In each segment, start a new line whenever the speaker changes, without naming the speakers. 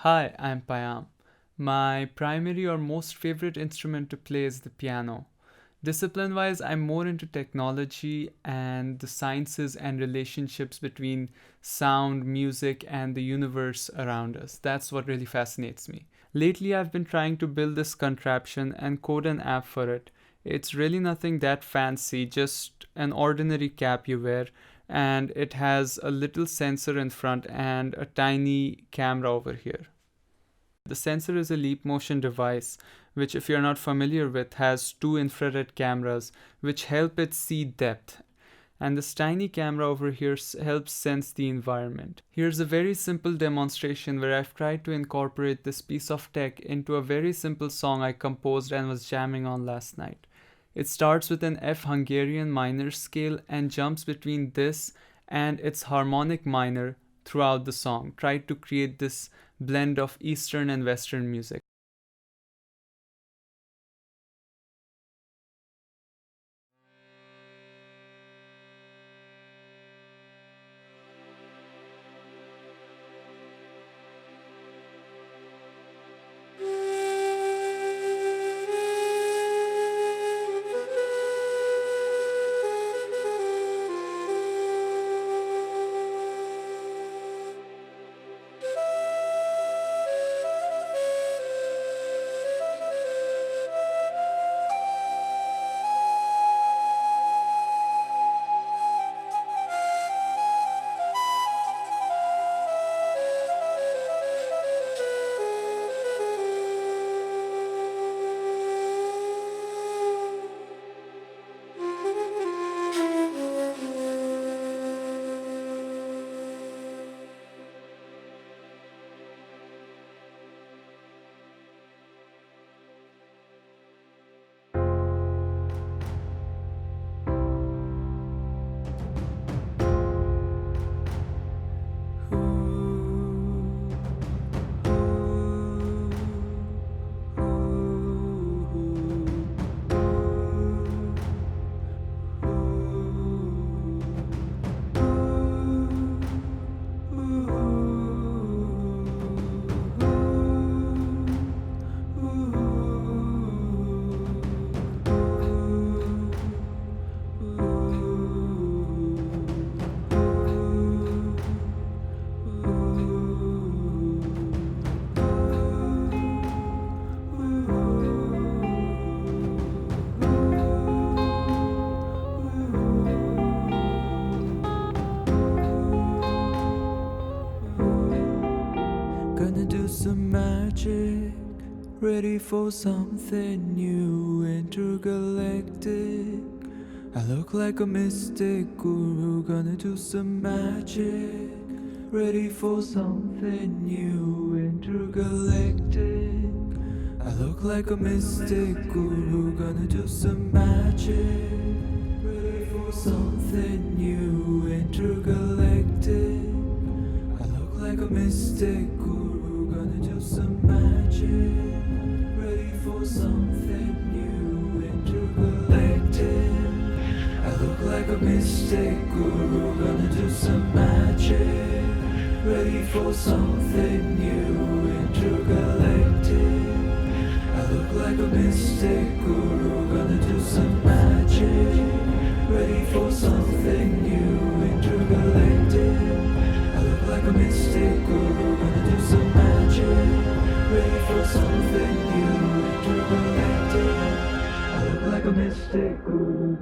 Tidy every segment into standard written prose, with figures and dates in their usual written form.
Hi, I'm Payam. My primary or most favorite instrument to play is the piano. Discipline wise, I'm more into technology and the sciences and relationships between sound, music, and the universe around us. That's what really fascinates me. Lately, I've been trying to build this contraption and code an app for it. It's really nothing that fancy, just an ordinary cap you wear, and it has a little sensor in front and a tiny camera over here. The sensor is a leap motion device, which, if you're not familiar with, has two infrared cameras which help it see depth. And this tiny camera over here helps sense the environment. Here's a very simple demonstration where I've tried to incorporate this piece of tech into a very simple song I composed and was jamming on last night. It starts with an F Hungarian minor scale and jumps between this and its harmonic minor throughout the song. Tried to create this blend of Eastern and Western music. Gonna do some magic, ready for something new, intergalactic. I look like a mystic guru, gonna do some magic, ready for something new, intergalactic. I look like a mystic guru, gonna do some magic, ready for something new, intergalactic. I look like a mystic guru, gonna do some magic, ready for something new, intergalactic. I look like a mystic guru, gonna do some magic, ready for something new, intergalactic. I look like a mystic guru, gonna do some magic, ready for something new, intergalactic. I look like a mystic guru, gonna do some magic, ready for something new, intergalactic. I look like a mystic guru.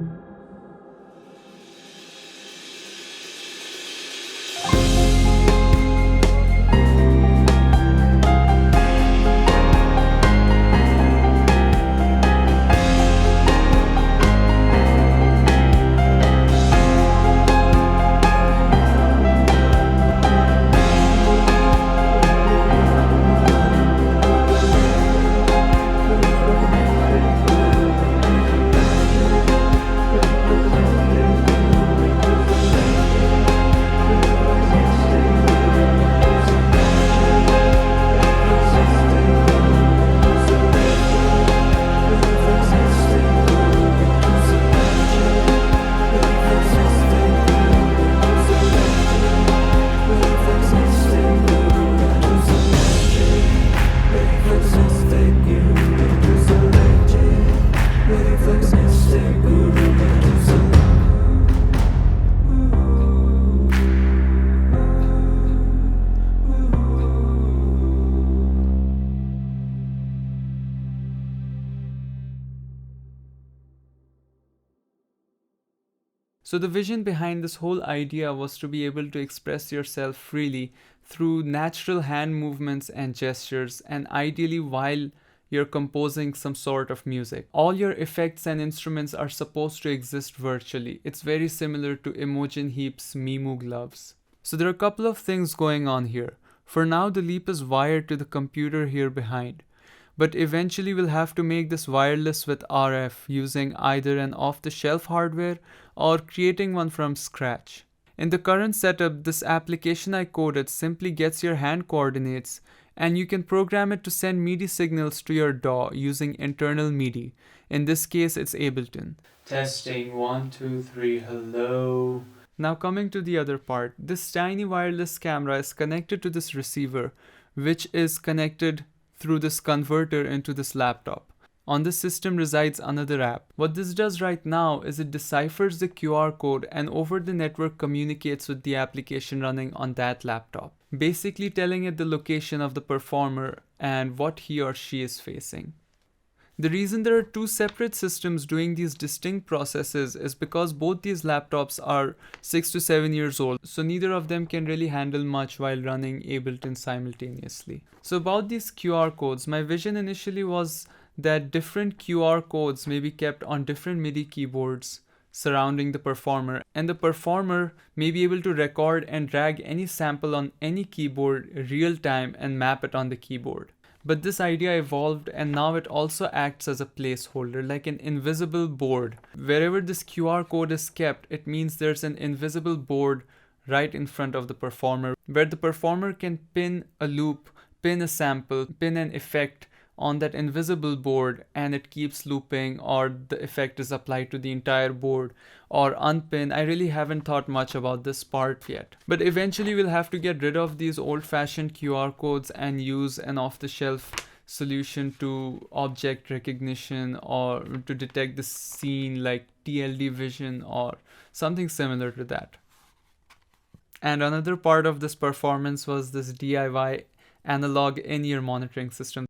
So the vision behind this whole idea was to be able to express yourself freely through natural hand movements and gestures, and ideally while you're composing some sort of music. All your effects and instruments are supposed to exist virtually. It's very similar to Imogen Heap's Mimu gloves. So there are a couple of things going on here. For now, the Leap is wired to the computer here behind, but eventually we'll have to make this wireless with RF using either an off-the-shelf hardware or creating one from scratch. In the current setup, this application I coded simply gets your hand coordinates, and you can program it to send MIDI signals to your DAW using internal MIDI. In this case, it's Ableton. Testing 1, 2, 3, hello. Now coming to the other part, this tiny wireless camera is connected to this receiver, which is connected through this converter into this laptop. On this system resides another app. What this does right now is it deciphers the QR code and over the network communicates with the application running on that laptop, basically telling it the location of the performer and what he or she is facing. The reason there are two separate systems doing these distinct processes is because both these laptops are 6 to 7 years old, so neither of them can really handle much while running Ableton simultaneously. So about these QR codes, my vision initially was that different QR codes may be kept on different MIDI keyboards surrounding the performer, and the performer may be able to record and drag any sample on any keyboard real time and map it on the keyboard. But this idea evolved and now it also acts as a placeholder, like an invisible board. Wherever this QR code is kept, it means there's an invisible board right in front of the performer, where the performer can pin a loop, pin a sample, pin an effect on that invisible board, and it keeps looping, or the effect is applied to the entire board, or unpin. I really haven't thought much about this part yet. But eventually we'll have to get rid of these old-fashioned QR codes and use an off-the-shelf solution to object recognition or to detect the scene like TLD vision or something similar to that. And another part of this performance was this DIY analog in-ear monitoring system.